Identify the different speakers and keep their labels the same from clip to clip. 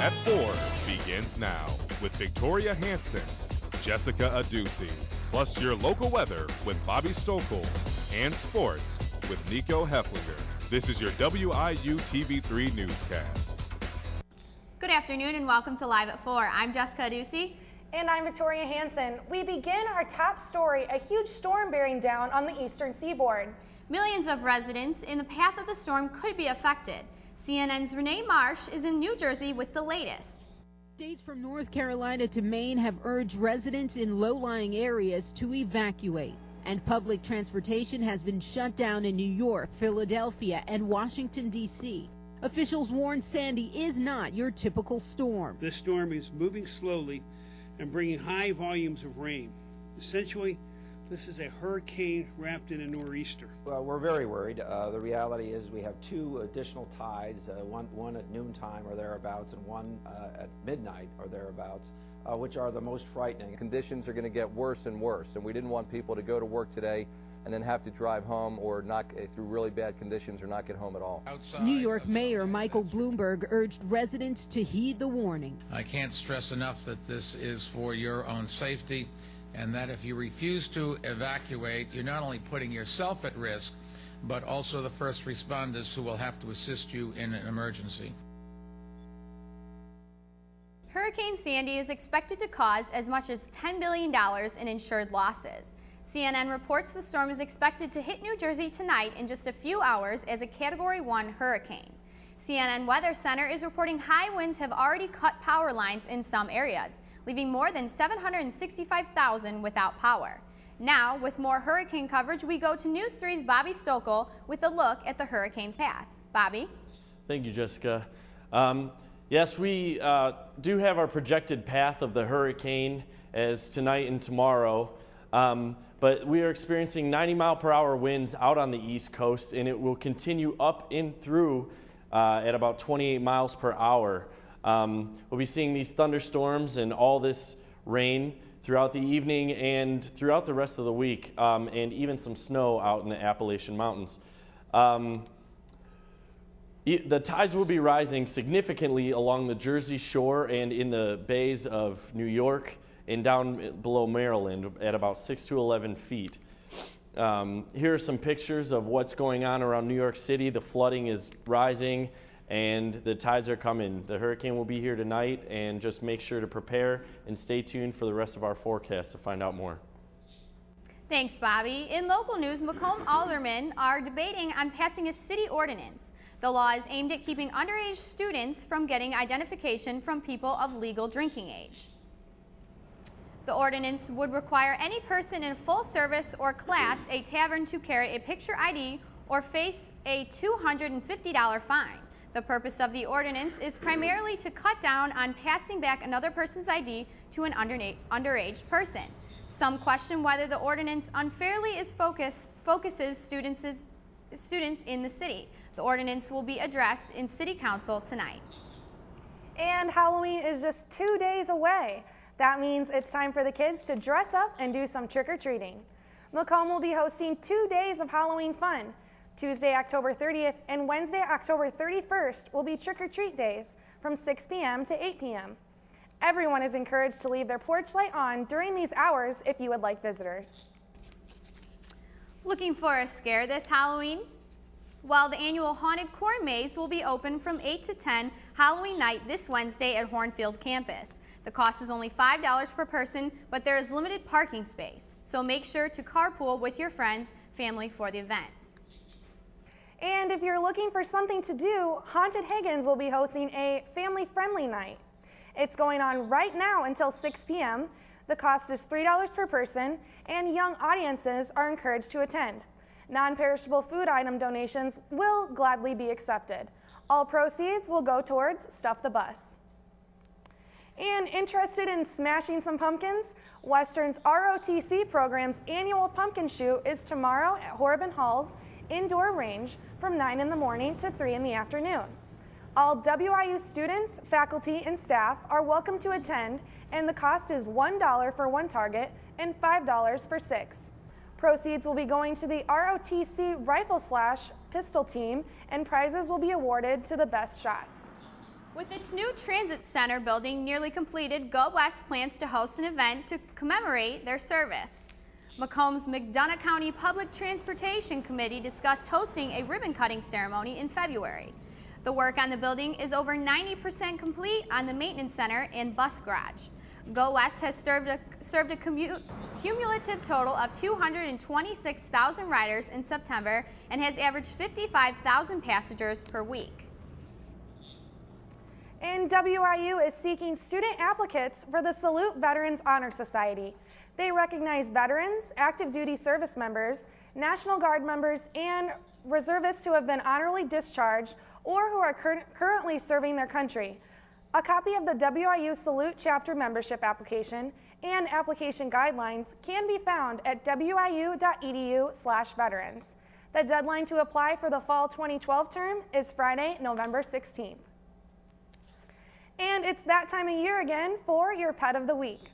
Speaker 1: at 4 begins now with Victoria Hansen, Jessica Adduci, plus your local weather with Bobby Stokel and sports with Nico Hefflinger. This is your WIU TV3 newscast.
Speaker 2: Good afternoon and welcome to Live at 4. I'm Jessica Adduci.
Speaker 3: And I'm Victoria Hansen. We begin our top story, a huge storm bearing down on the eastern seaboard.
Speaker 2: Millions of residents in the path of the storm could be affected. CNN's Renee Marsh is in New Jersey with the latest.
Speaker 4: States from North Carolina to Maine have urged residents in low-lying areas to evacuate. And public transportation has been shut down in New York, Philadelphia, and Washington, D.C. Officials warn Sandy is not your typical storm.
Speaker 5: This storm is moving slowly and bringing high volumes of rain. Essentially, this is a hurricane wrapped in a nor'easter.
Speaker 6: Well, we're very worried. The reality is we have two additional tides, one at noontime or thereabouts and one at midnight or thereabouts, which are the most frightening.
Speaker 7: Conditions are going to get worse and worse, and we didn't want people to go to work today and then have to drive home or not through really bad conditions or not get home at all.
Speaker 4: New York Mayor Michael Bloomberg urged residents to heed the warning.
Speaker 8: I can't stress enough that this is for your own safety, and that if you refuse to evacuate, you're not only putting yourself at risk, but also the first responders who will have to assist you in an emergency.
Speaker 2: Hurricane Sandy is expected to cause as much as $10 billion in insured losses. CNN reports the storm is expected to hit New Jersey tonight in just a few hours as a Category 1 hurricane. CNN Weather Center is reporting high winds have already cut power lines in some areas, leaving more than 765,000 without power. Now, with more hurricane coverage, we go to News 3's Bobby Stokel with a look at the hurricane's path. Bobby?
Speaker 9: Thank you, Jessica. Yes, we do have our projected path of the hurricane as tonight and tomorrow. But we are experiencing 90-mile-per-hour winds out on the East Coast, and it will continue up in through at about 28 miles per hour. We'll be seeing these thunderstorms and all this rain throughout the evening and throughout the rest of the week, and even some snow out in the Appalachian Mountains. The tides will be rising significantly along the Jersey Shore and in the bays of New York and down below Maryland at about 6 to 11 feet. Here are some pictures of what's going on around New York City. The flooding is rising and the tides are coming. The hurricane will be here tonight, and just make sure to prepare and stay tuned for the rest of our forecast to find out more.
Speaker 2: Thanks, Bobby. In local news, Macomb aldermen are debating on passing a city ordinance. The law is aimed at keeping underage students from getting identification from people of legal drinking age. The ordinance would require any person in full service or class a tavern to carry a picture ID or face a $250 fine. The purpose of the ordinance is primarily to cut down on passing back another person's ID to an underage person. Some question whether the ordinance unfairly focuses students in the city. The ordinance will be addressed in City Council tonight.
Speaker 3: And Halloween is just 2 days away. That means it's time for the kids to dress up and do some trick-or-treating. Macomb will be hosting 2 days of Halloween fun. Tuesday, October 30th and Wednesday, October 31st will be trick-or-treat days from 6 p.m. to 8 p.m. Everyone is encouraged to leave their porch light on during these hours if you would like visitors.
Speaker 2: Looking for a scare this Halloween? Well, the annual Haunted Corn Maze will be open from 8 to 10 Halloween night this Wednesday at Hornfield campus. The cost is only $5 per person, but there is limited parking space, so make sure to carpool with your friends, family for the event.
Speaker 3: And if you're looking for something to do, Haunted Higgins will be hosting a family-friendly night. It's going on right now until 6 p.m. The cost is $3 per person, and young audiences are encouraged to attend. Non-perishable food item donations will gladly be accepted. All proceeds will go towards Stuff the Bus. And interested in smashing some pumpkins? Western's ROTC program's annual pumpkin shoot is tomorrow at Horben Hall's indoor range from 9 in the morning to 3 in the afternoon. All WIU students, faculty, and staff are welcome to attend, and the cost is $1 for one target and $5 for 6. Proceeds will be going to the ROTC rifle/pistol team, and prizes will be awarded to the best shots.
Speaker 2: With its new transit center building nearly completed, Go West plans to host an event to commemorate their service. Macomb's McDonough County Public Transportation Committee discussed hosting a ribbon-cutting ceremony in February. The work on the building is over 90% complete on the maintenance center and bus garage. Go West has served a cumulative total of 226,000 riders in September and has averaged 55,000 passengers per week.
Speaker 3: And WIU is seeking student applicants for the Salute Veterans Honor Society. They recognize veterans, active duty service members, National Guard members, and reservists who have been honorably discharged or who are currently serving their country. A copy of the WIU Salute Chapter membership application and application guidelines can be found at wiu.edu/veterans. The deadline to apply for the fall 2012 term is Friday, November 16th. And it's that time of year again for your pet of the week.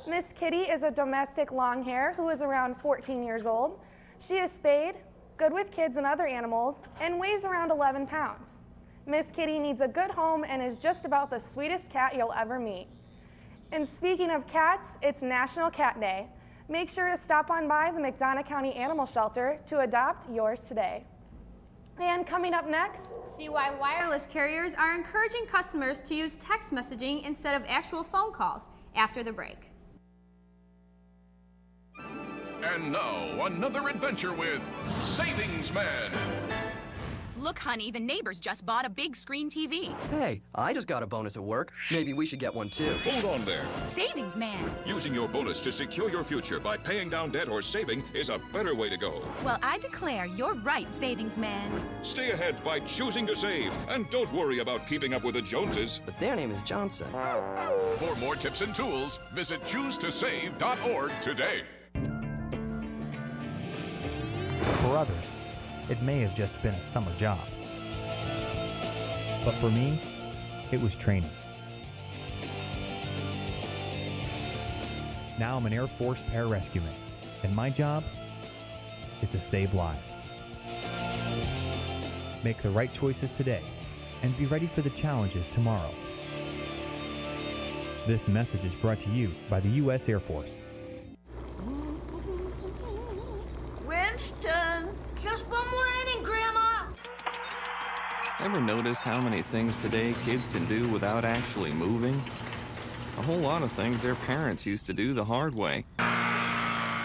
Speaker 3: Miss Kitty is a domestic longhair who is around 14 years old. She is spayed, good with kids and other animals, and weighs around 11 pounds. Miss Kitty needs a good home and is just about the sweetest cat you'll ever meet. And speaking of cats, it's National Cat Day. Make sure to stop on by the McDonough County Animal Shelter to adopt yours today. And coming up next,
Speaker 2: see why wireless carriers are encouraging customers to use text messaging instead of actual phone calls after the break.
Speaker 10: And now, another adventure with Savings Man.
Speaker 11: Look, honey, the neighbors just bought a big screen TV.
Speaker 12: Hey, I just got a bonus at work. Maybe we should get one too.
Speaker 10: Hold on there.
Speaker 11: Savings Man.
Speaker 10: Using your bonus to secure your future by paying down debt or saving is a better way to go.
Speaker 11: Well, I declare you're right, Savings Man.
Speaker 10: Stay ahead by choosing to save. And don't worry about keeping up with the Joneses.
Speaker 12: But their name is Johnson.
Speaker 10: For more tips and tools, visit choosetosave.org today.
Speaker 13: For others, it may have just been a summer job. But for me, it was training. Now I'm an Air Force pararescueman, and my job is to save lives. Make the right choices today, and be ready for the challenges tomorrow. This message is brought to you by the U.S. Air Force.
Speaker 14: Winston, just one more inning, Grandma.
Speaker 15: Ever notice how many things today kids can do without actually moving? A whole lot of things their parents used to do the hard way.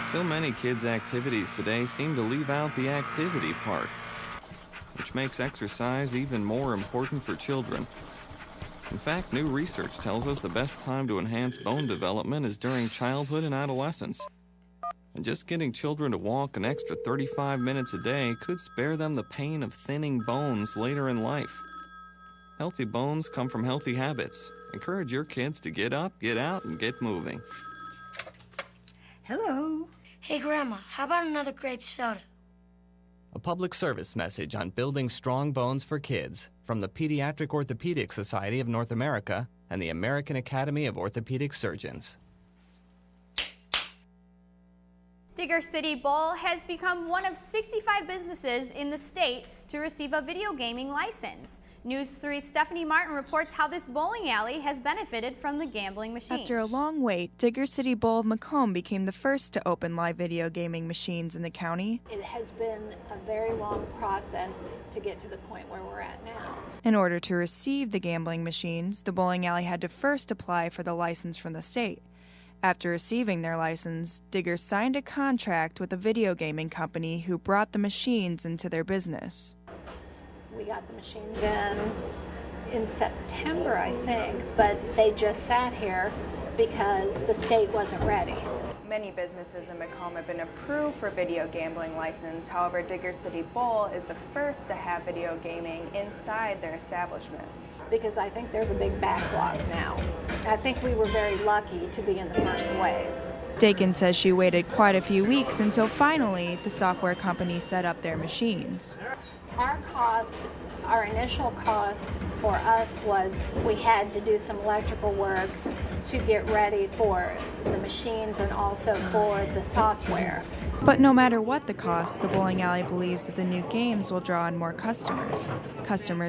Speaker 15: So many kids' activities today seem to leave out the activity part, which makes exercise even more important for children. In fact, new research tells us the best time to enhance bone development is during childhood and adolescence. And just getting children to walk an extra 35 minutes a day could spare them the pain of thinning bones later in life. Healthy bones come from healthy habits. Encourage your kids to get up, get out, and get moving.
Speaker 14: Hello. Hey, Grandma, how about another grape soda?
Speaker 16: A public service message on building strong bones for kids from the Pediatric Orthopedic Society of North America and the American Academy of Orthopedic Surgeons.
Speaker 2: Digger City Bowl has become one of 65 businesses in the state to receive a video gaming license. News 3's Stephanie Martin reports how this bowling alley has benefited from the gambling machines.
Speaker 17: After a long wait, Digger City Bowl of Macomb became the first to open live video gaming machines in the county.
Speaker 18: It has been a very long process to get to the point where we're at now.
Speaker 17: In order to receive the gambling machines, the bowling alley had to first apply for the license from the state. After receiving their license, Digger signed a contract with a video gaming company who brought the machines into their business.
Speaker 18: We got the machines in September, I think, but they just sat here because the state wasn't ready.
Speaker 17: Many businesses in Macomb have been approved for video gambling license. However, Digger City Bowl is the first to have video gaming inside their establishment.
Speaker 18: Because I think there's a big backlog now. I think we were very lucky to be in the first wave.
Speaker 17: Dakin says she waited quite a few weeks until finally the software company set up their machines.
Speaker 18: Our initial cost for us was we had to do some electrical work to get ready for the machines and also for the software.
Speaker 17: But no matter what the cost, the bowling alley believes that the new games will draw in more customers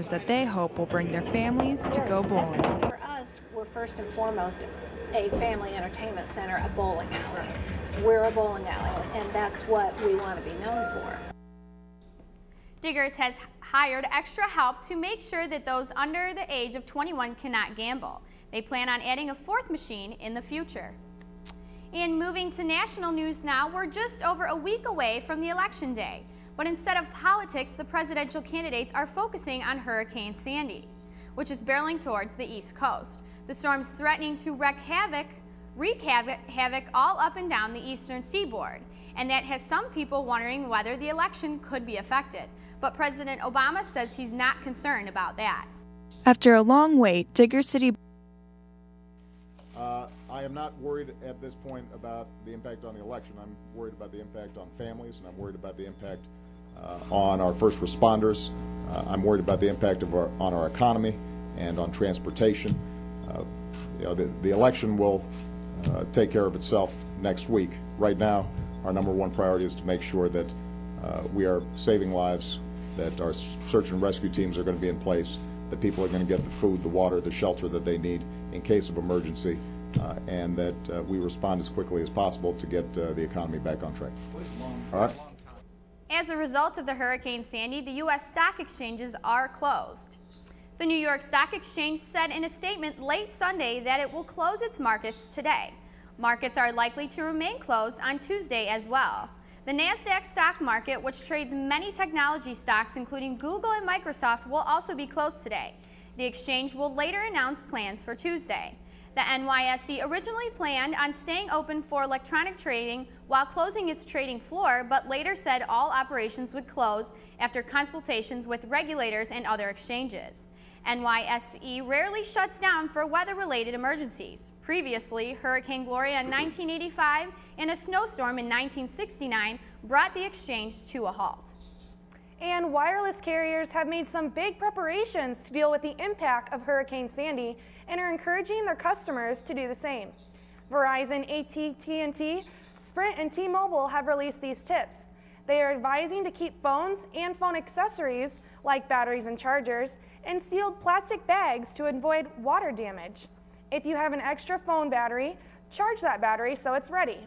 Speaker 17: that they hope will bring their families to go bowling.
Speaker 18: For us, we're first and foremost a family entertainment center, a bowling alley. We're a bowling alley, and that's what we want to be known for.
Speaker 2: Diggers has hired extra help to make sure that those under the age of 21 cannot gamble. They plan on adding a fourth machine in the future. And moving to national news now, we're just over a week away from the election day. But instead of politics, the presidential candidates are focusing on Hurricane Sandy, which is barreling towards the East Coast. The storm's threatening to wreak havoc all up and down the eastern seaboard. And that has some people wondering whether the election could be affected. But President Obama says he's not concerned about that.
Speaker 17: After a long wait, Digger City...
Speaker 19: I am not worried at this point about the impact on the election. I'm worried about the impact on families, and I'm worried about the impact on our first responders. I'm worried about the impact on our economy and on transportation. The election will take care of itself next week. Right now, our number one priority is to make sure that we are saving lives, that our search and rescue teams are going to be in place, that people are going to get the food, the water, the shelter that they need in case of emergency, and that we respond as quickly as possible to get the economy back on track. All right.
Speaker 2: As a result of the Hurricane Sandy, the U.S. stock exchanges are closed. The New York Stock Exchange said in a statement late Sunday that it will close its markets today. Markets are likely to remain closed on Tuesday as well. The NASDAQ stock market, which trades many technology stocks including Google and Microsoft, will also be closed today. The exchange will later announce plans for Tuesday. The NYSE originally planned on staying open for electronic trading while closing its trading floor, but later said all operations would close after consultations with regulators and other exchanges. NYSE rarely shuts down for weather-related emergencies. Previously, Hurricane Gloria in 1985 and a snowstorm in 1969 brought the exchange to a halt.
Speaker 3: And wireless carriers have made some big preparations to deal with the impact of Hurricane Sandy and are encouraging their customers to do the same. Verizon, AT&T, Sprint, and T-Mobile have released these tips. They are advising to keep phones and phone accessories, like batteries and chargers, in sealed plastic bags to avoid water damage. If you have an extra phone battery, charge that battery so it's ready.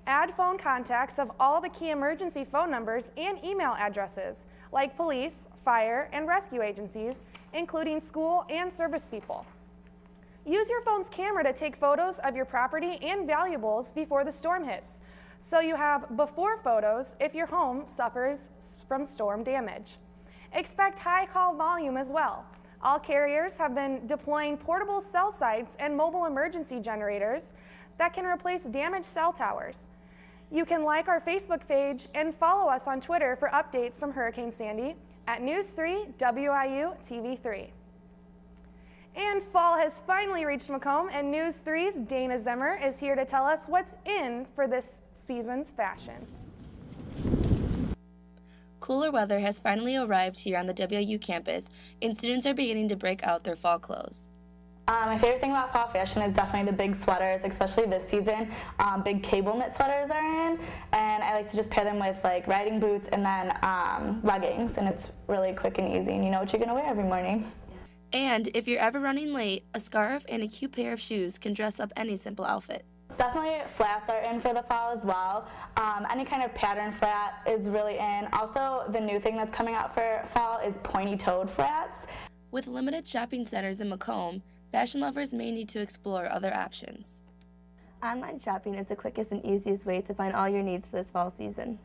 Speaker 3: Add phone contacts of all the key emergency phone numbers and email addresses, like police, fire, and rescue agencies, including school and service people. Use your phone's camera to take photos of your property and valuables before the storm hits, so you have before photos if your home suffers from storm damage. Expect high call volume as well. All carriers have been deploying portable cell sites and mobile emergency generators that can replace damaged cell towers. You can like our Facebook page and follow us on Twitter for updates from Hurricane Sandy at News3 WIU TV3. And fall has finally reached Macomb, and News 3's Dana Zimmer is here to tell us what's in for this season's fashion.
Speaker 20: Cooler weather has finally arrived here on the WIU campus, and students are beginning to break out their fall clothes.
Speaker 21: My favorite thing about fall fashion is definitely the big sweaters, especially this season. Big cable knit sweaters are in, and I like to just pair them with like riding boots and then leggings, and it's really quick and easy, and you know what you're gonna wear every morning.
Speaker 20: And if you're ever running late, a scarf and a cute pair of shoes can dress up any simple outfit.
Speaker 21: Definitely flats are in for the fall as well. Any kind of pattern flat is really in. Also, the new thing that's coming out for fall is pointy-toed flats.
Speaker 20: With limited shopping centers in Macomb, fashion lovers may need to explore other options.
Speaker 22: Online shopping is the quickest and easiest way to find all your needs for this fall season.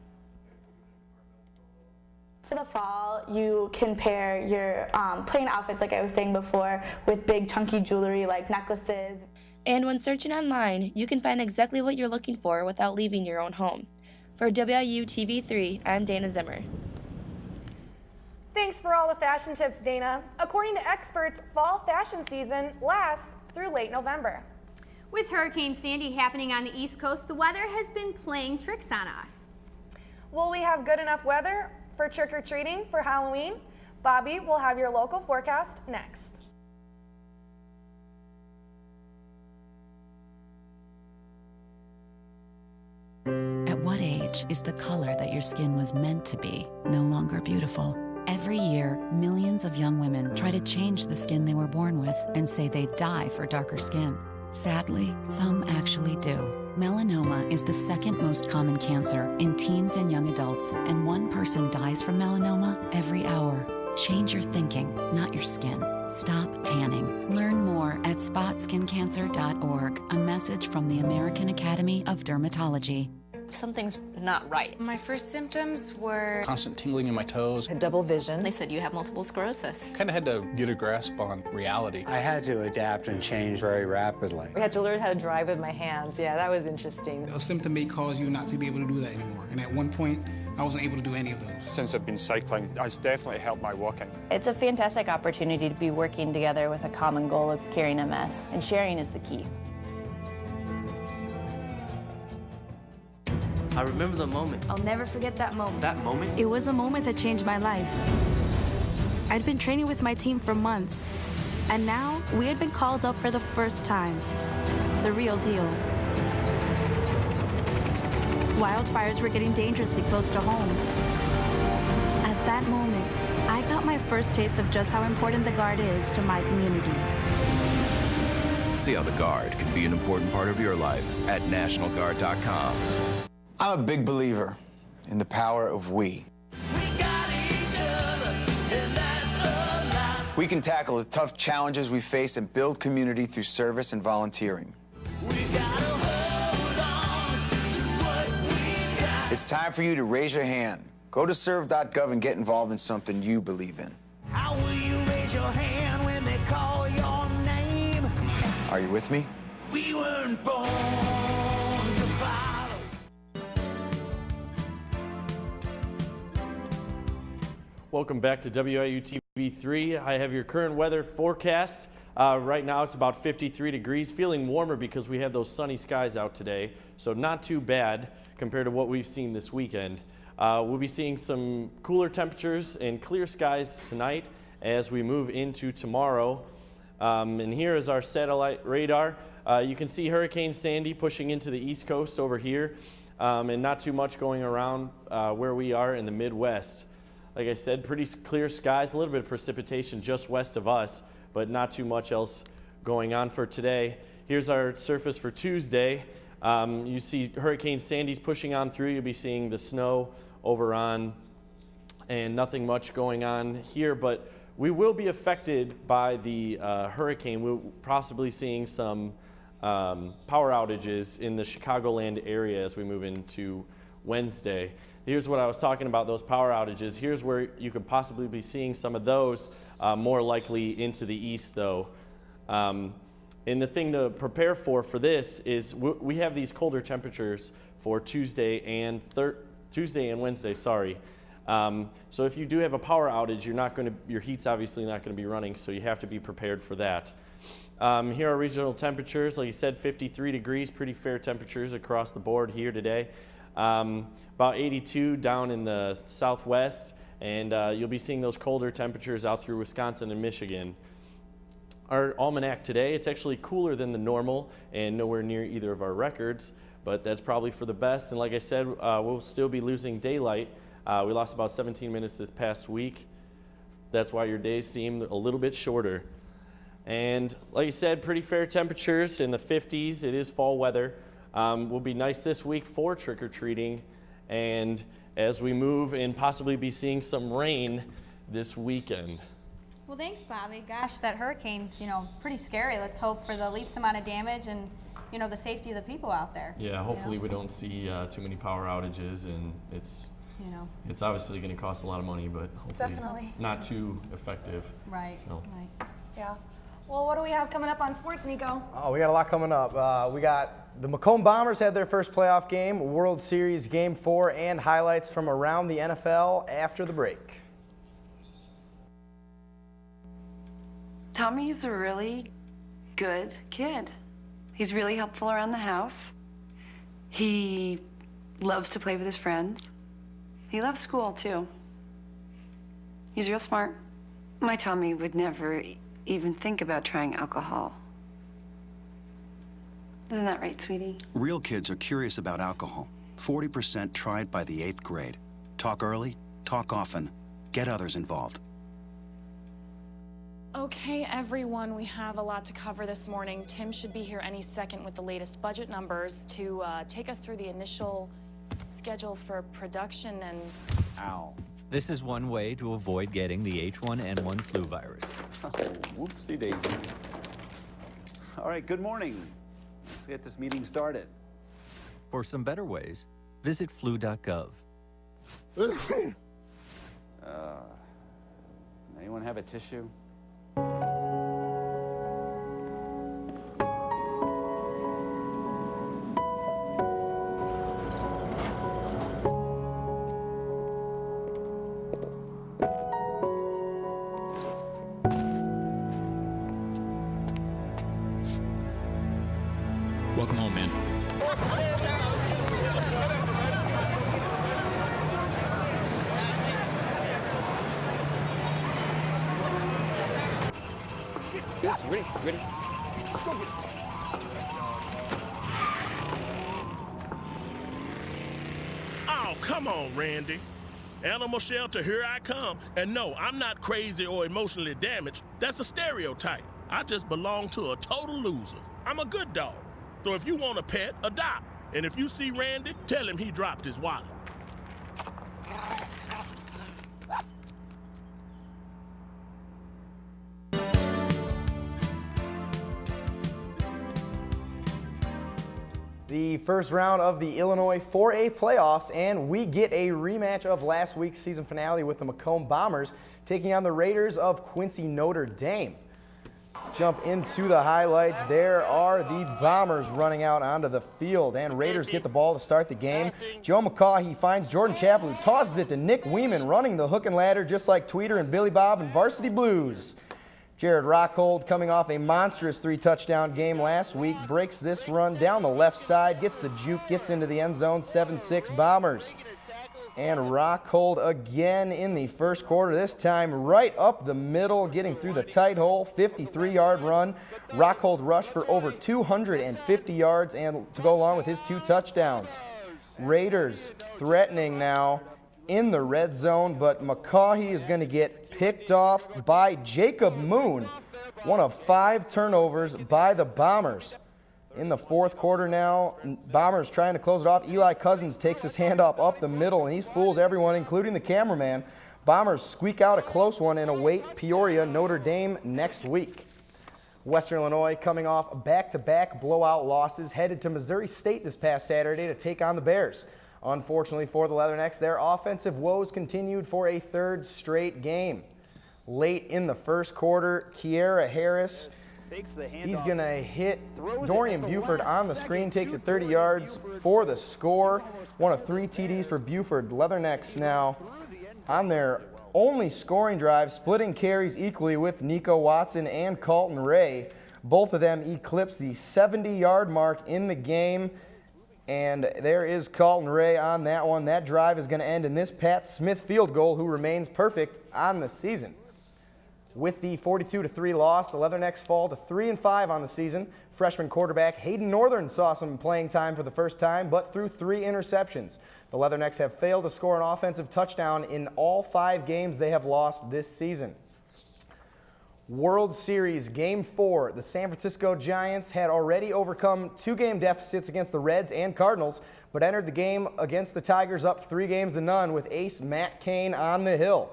Speaker 21: For the fall, you can pair your plain outfits, like I was saying before, with big chunky jewelry like necklaces.
Speaker 20: And when searching online, you can find exactly what you're looking for without leaving your own home. For WIU TV3, I'm Dana Zimmer.
Speaker 3: Thanks for all the fashion tips, Dana. According to experts, fall fashion season lasts through late November.
Speaker 2: With Hurricane Sandy happening on the East Coast, the weather has been playing tricks on us.
Speaker 3: Will we have good enough weather for trick-or-treating for Halloween? Bobby will have your local forecast next.
Speaker 23: At what age
Speaker 1: age is the color that your skin was meant to be, no longer beautiful. Every year, millions of young women try to change the skin they were born with and say they'd die for darker skin. Sadly, some actually do. Melanoma is the second most common cancer in teens and young adults, and one person dies from melanoma every hour. Change your thinking, not your skin. Stop tanning. Learn more at spotskincancer.org. A message from the American Academy of Dermatology.
Speaker 5: Something's not right.
Speaker 23: My first symptoms were
Speaker 24: constant tingling in my toes.
Speaker 5: Double vision. They said you have multiple sclerosis.
Speaker 24: Kind of had to get a grasp on reality.
Speaker 25: I had to adapt and change very rapidly.
Speaker 26: We had to learn how to drive with my hands. Yeah, that was interesting.
Speaker 27: A symptom may cause you not to be able to do that anymore. And at one point, I wasn't able to do any of those.
Speaker 28: Since I've been cycling, it's definitely helped my walking.
Speaker 29: It's a fantastic opportunity to be working together with a common goal of curing MS, and sharing is the key.
Speaker 30: I remember the moment.
Speaker 31: I'll never forget that moment.
Speaker 30: That moment?
Speaker 31: It was a moment that changed my life. I'd been training with my team for months, and now we had been called up for the first time. The real deal. Wildfires were getting dangerously close to homes. At that moment, I got my first taste of just how important the Guard is to my community.
Speaker 32: See how the Guard can be an important part of your life at NationalGuard.com.
Speaker 33: I'm a big believer in the power of we. We can tackle the tough challenges we face and build community through service and volunteering. It's time for you to raise your hand. Go to serve.gov and get involved in something you believe in.
Speaker 34: How will you raise your hand when they call your name?
Speaker 33: Are you with me?
Speaker 34: We weren't born to follow.
Speaker 9: Welcome back to WIU TV3. I have your current weather forecast. Right now it's about 53 degrees, feeling warmer because we have those sunny skies out today, so not too bad compared to what we've seen this weekend. We'll be seeing some cooler temperatures and clear skies tonight as we move into tomorrow. And here is our satellite radar. You can see Hurricane Sandy pushing into the East Coast over here, and not too much going around where we are in the Midwest. Like I said, pretty clear skies, a little bit of precipitation just west of us, but not too much else going on for today. Here's our surface for Tuesday. You see Hurricane Sandy's pushing on through. You'll be seeing the snow over on, and nothing much going on here, but we will be affected by the hurricane. We're possibly seeing some power outages in the Chicagoland area as we move into Wednesday. Here's what I was talking about, those power outages. Here's where you could possibly be seeing some of those, more likely into the east though. And the thing to prepare for this is we have these colder temperatures for Tuesday and Wednesday, sorry. So if you do have a power outage, your heat's obviously not going to be running, so you have to be prepared for that. Here are regional temperatures. Like you said, 53 degrees, pretty fair temperatures across the board here today. About 82 down in the southwest, and you'll be seeing those colder temperatures out through Wisconsin and Michigan. Our almanac today, it's actually cooler than the normal and nowhere near either of our records, but that's probably for the best. And like I said, we'll still be losing daylight. We lost about 17 minutes this past week. That's why your days seem a little bit shorter. And like I said, pretty fair temperatures in the 50s. It is fall weather. Will be nice this week for trick-or-treating, and as we move and possibly be seeing some rain this weekend.
Speaker 2: Well, thanks, Bobby. Gosh, that hurricane's, pretty scary. Let's hope for the least amount of damage and, the safety of the people out there.
Speaker 9: Yeah, hopefully we don't see too many power outages, and it's obviously going to cost a lot of money, but hopefully
Speaker 3: Definitely.
Speaker 9: not too effective.
Speaker 2: Right,
Speaker 9: so.
Speaker 2: right.
Speaker 3: Yeah. Well, what do we have coming up on sports, Nico?
Speaker 35: Oh, we got a lot coming up. We got the Macomb Bombers had their first playoff game, World Series Game 4, and highlights from around the NFL after the break.
Speaker 36: Tommy's a really good kid. He's really helpful around the house. He loves to play with his friends. He loves school, too. He's real smart. My Tommy would never even think about trying alcohol. Isn't that right, sweetie?
Speaker 37: Real kids are curious about alcohol.
Speaker 4: 40% tried by the 8th grade. Talk early, talk often, get others involved.
Speaker 6: Okay, everyone, we have a lot to cover this morning. Tim should be here any second with the latest budget numbers to take us through the initial schedule for production and...
Speaker 7: Ow. This is one way to avoid getting the H1N1 flu virus.
Speaker 8: Oh, whoopsie daisy. All right, good morning. Let's get this meeting started.
Speaker 7: For some better ways, visit flu.gov.
Speaker 8: Anyone have a tissue?
Speaker 10: Welcome home, man.
Speaker 8: Yes, ready, ready. Go get it.
Speaker 11: Oh, come on, Randy. Animal shelter, here I come. And no, I'm not crazy or emotionally damaged. That's a stereotype. I just belong to a total loser. I'm a good dog. So if you want a pet, adopt. And if you see Randy, tell him he dropped his wallet.
Speaker 35: The first round of the Illinois 4A playoffs, and we get a rematch of last week's season finale with the Macomb Bombers taking on the Raiders of Quincy Notre Dame. Jump into the highlights. There are the Bombers running out onto the field, and Raiders get the ball to start the game. Joe McCaw, he finds Jordan Chappell, who tosses it to Nick Weeman, running the hook and ladder just like Tweeter and Billy Bob in Varsity Blues. Jared Rockhold, coming off a monstrous 3-touchdown game last week, breaks this run down the left side, gets the juke, gets into the end zone, 7-6 Bombers. And Rockhold again in the first quarter, this time right up the middle, getting through the tight hole, 53-yard run. Rockhold rushed for over 250 yards and to go along with his 2 touchdowns. Raiders threatening now in the red zone, but McCaughey is going to get picked off by Jacob Moon, one of 5 turnovers by the Bombers. In the fourth quarter now, Bombers trying to close it off. Eli Cousins takes his handoff up the middle, and he fools everyone, including the cameraman. Bombers squeak out a close one and await Peoria Notre Dame next week. Western Illinois coming off back-to-back blowout losses, headed to Missouri State this past Saturday to take on the Bears. Unfortunately for the Leathernecks, their offensive woes continued for a 3rd straight game. Late in the first quarter, Kiera Harris, he's going to hit Dorian Buford on the screen, takes it 30 yards for the score. One of 3 TDs for Buford. Leathernecks now on their only scoring drive, splitting carries equally with Nico Watson and Colton Ray. Both of them eclipsed the 70-yard mark in the game. And there is Colton Ray on that one. That drive is going to end in this Pat Smith field goal, who remains perfect on the season. With the 42-3 loss, the Leathernecks fall to 3-5 on the season. Freshman quarterback Hayden Northern saw some playing time for the first time, but threw 3 interceptions. The Leathernecks have failed to score an offensive touchdown in all 5 games they have lost this season. World Series Game 4, the San Francisco Giants had already overcome 2-game deficits against the Reds and Cardinals, but entered the game against the Tigers up 3-0 with ace Matt Cain on the hill.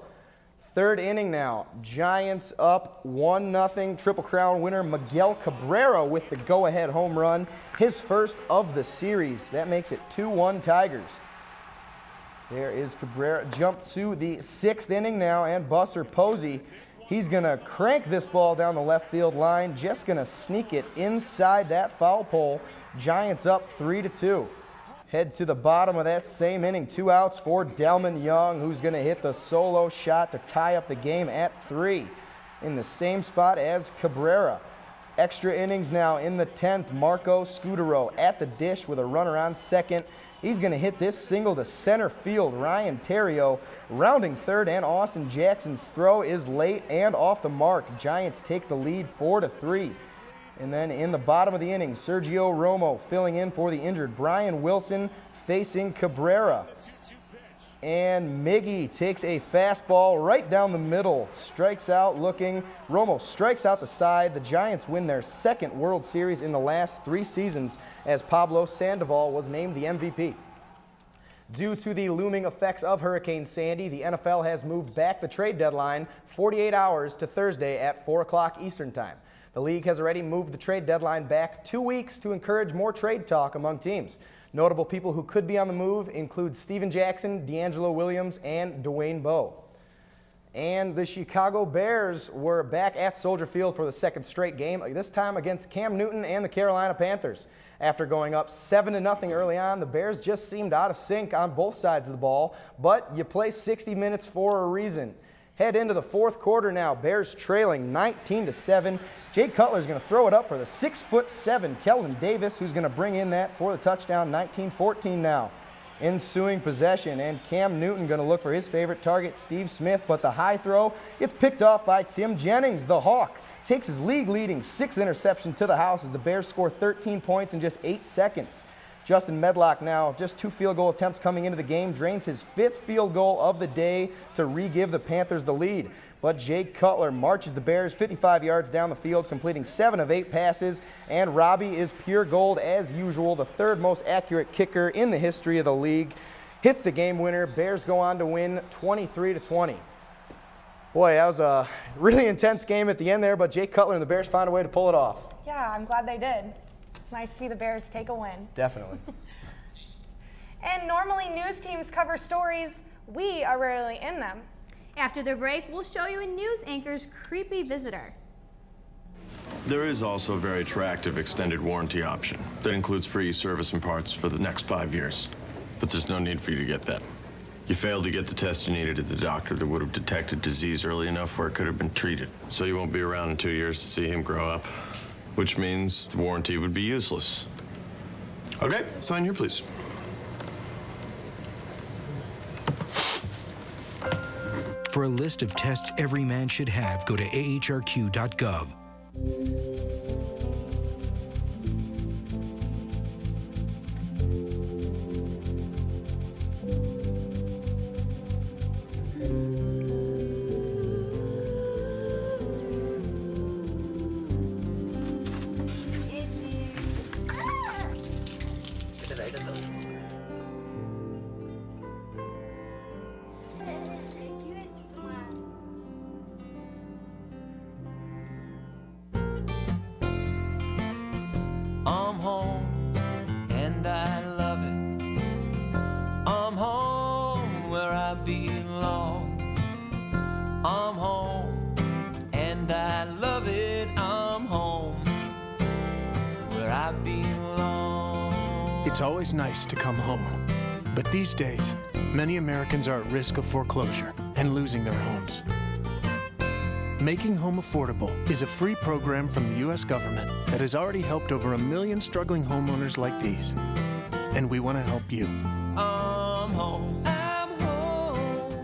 Speaker 35: 3rd inning now, Giants up 1-0. Triple Crown winner Miguel Cabrera with the go-ahead home run, his first of the series. That makes it 2-1 Tigers. There is Cabrera. Jump to the 6th inning now, and Buster Posey, he's going to crank this ball down the left field line, just going to sneak it inside that foul pole. Giants up 3-2. Head to the bottom of that same inning, 2 outs for Delman Young, who's going to hit the solo shot to tie up the game at 3 in the same spot as Cabrera. Extra innings now in the 10th. Marco Scudero at the dish with a runner on second. He's going to hit this single to center field. Ryan Terrio rounding third, and Austin Jackson's throw is late and off the mark. Giants take the lead 4-3. And then in the bottom of the inning, Sergio Romo filling in for the injured Brian Wilson facing Cabrera. And Miggy takes a fastball right down the middle, strikes out looking. Romo strikes out the side. The Giants win their second World Series in the last 3 seasons as Pablo Sandoval was named the MVP. Due to the looming effects of Hurricane Sandy, the NFL has moved back the trade deadline 48 hours to Thursday at 4 o'clock Eastern Time. The league has already moved the trade deadline back 2 weeks to encourage more trade talk among teams. Notable people who could be on the move include Steven Jackson, D'Angelo Williams, and Dwayne Bowe. And the Chicago Bears were back at Soldier Field for the second straight game, this time against Cam Newton and the Carolina Panthers. After going up 7-0 early on, the Bears just seemed out of sync on both sides of the ball, but you play 60 minutes for a reason. Head into the fourth quarter now, Bears trailing 19-7. Jake Cutler's going to throw it up for the 6'7" Kelvin Davis, who's going to bring in that for the touchdown, 19-14 now. Ensuing possession, and Cam Newton going to look for his favorite target, Steve Smith, but the high throw gets picked off by Tim Jennings, the Hawk. Takes his league-leading 6th interception to the house as the Bears score 13 points in just 8 seconds. Justin Medlock now, just 2 field goal attempts coming into the game, drains his 5th field goal of the day to re-give the Panthers the lead. But Jake Cutler marches the Bears 55 yards down the field, completing 7 of 8 passes, and Robbie is pure gold as usual, the 3rd most accurate kicker in the history of the league. Hits the game winner. Bears go on to win 23-20. Boy, that was a really intense game at the end there, but Jake Cutler and the Bears found a way to pull it off.
Speaker 3: Yeah, I'm glad they did. It's nice to see the Bears take a win.
Speaker 35: Definitely.
Speaker 3: And normally news teams cover stories. We are rarely in them.
Speaker 2: After the break, we'll show you a news anchor's creepy visitor.
Speaker 1: There is also a very attractive extended warranty option that includes free service and parts for the next 5 years. But there's no need for you to get that. You failed to get the test you needed at the doctor that would have detected disease early enough where it could have been treated. So you won't be around in 2 years to see him grow up, which means the warranty would be useless. Okay, sign here, please.
Speaker 5: For a list of tests every man should have, go to ahrq.gov.
Speaker 34: I'm home, and I love it. I'm home where I belong. I'm home, and I love it. I'm home where I belong.
Speaker 10: It's always nice to come home. But these days, many Americans are at risk of foreclosure and losing their homes. Making Home Affordable is a free program from the U.S. government that has already helped over 1 million struggling homeowners like these. And we want to help you.
Speaker 34: I'm home,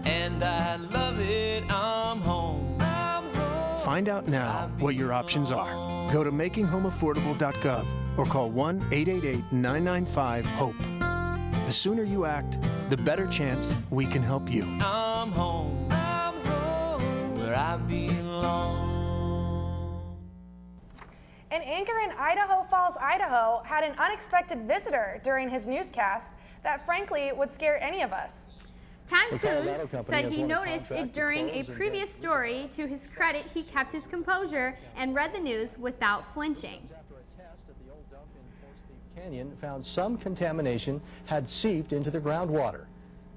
Speaker 34: and I love it. I'm home.
Speaker 10: Find out now what your options are. Go to makinghomeaffordable.gov or call 1-888-995-HOPE. The sooner you act, the better chance we can help you.
Speaker 34: I'm home where I belong.
Speaker 3: An anchor in Idaho Falls, Idaho had an unexpected visitor during his newscast that frankly would scare any of us.
Speaker 2: Tom Coons said he noticed it during a previous story. To his credit, he kept his composure and read the news without flinching.
Speaker 12: Canyon found some contamination had seeped into the groundwater.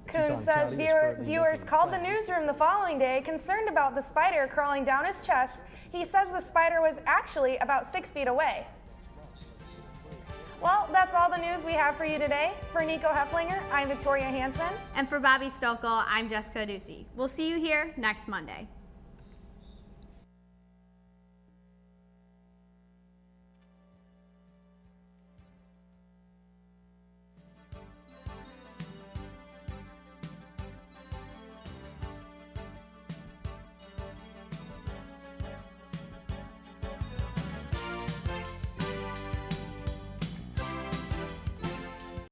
Speaker 3: Coons says viewers called the newsroom the following day concerned about the spider crawling down his chest. He says the spider was actually about 6 feet away. Well, that's all the news we have for you today. For Nico Hefflinger, I'm Victoria Hansen.
Speaker 2: And for Bobby Stokel, I'm Jessica Adduci. We'll see you here next Monday.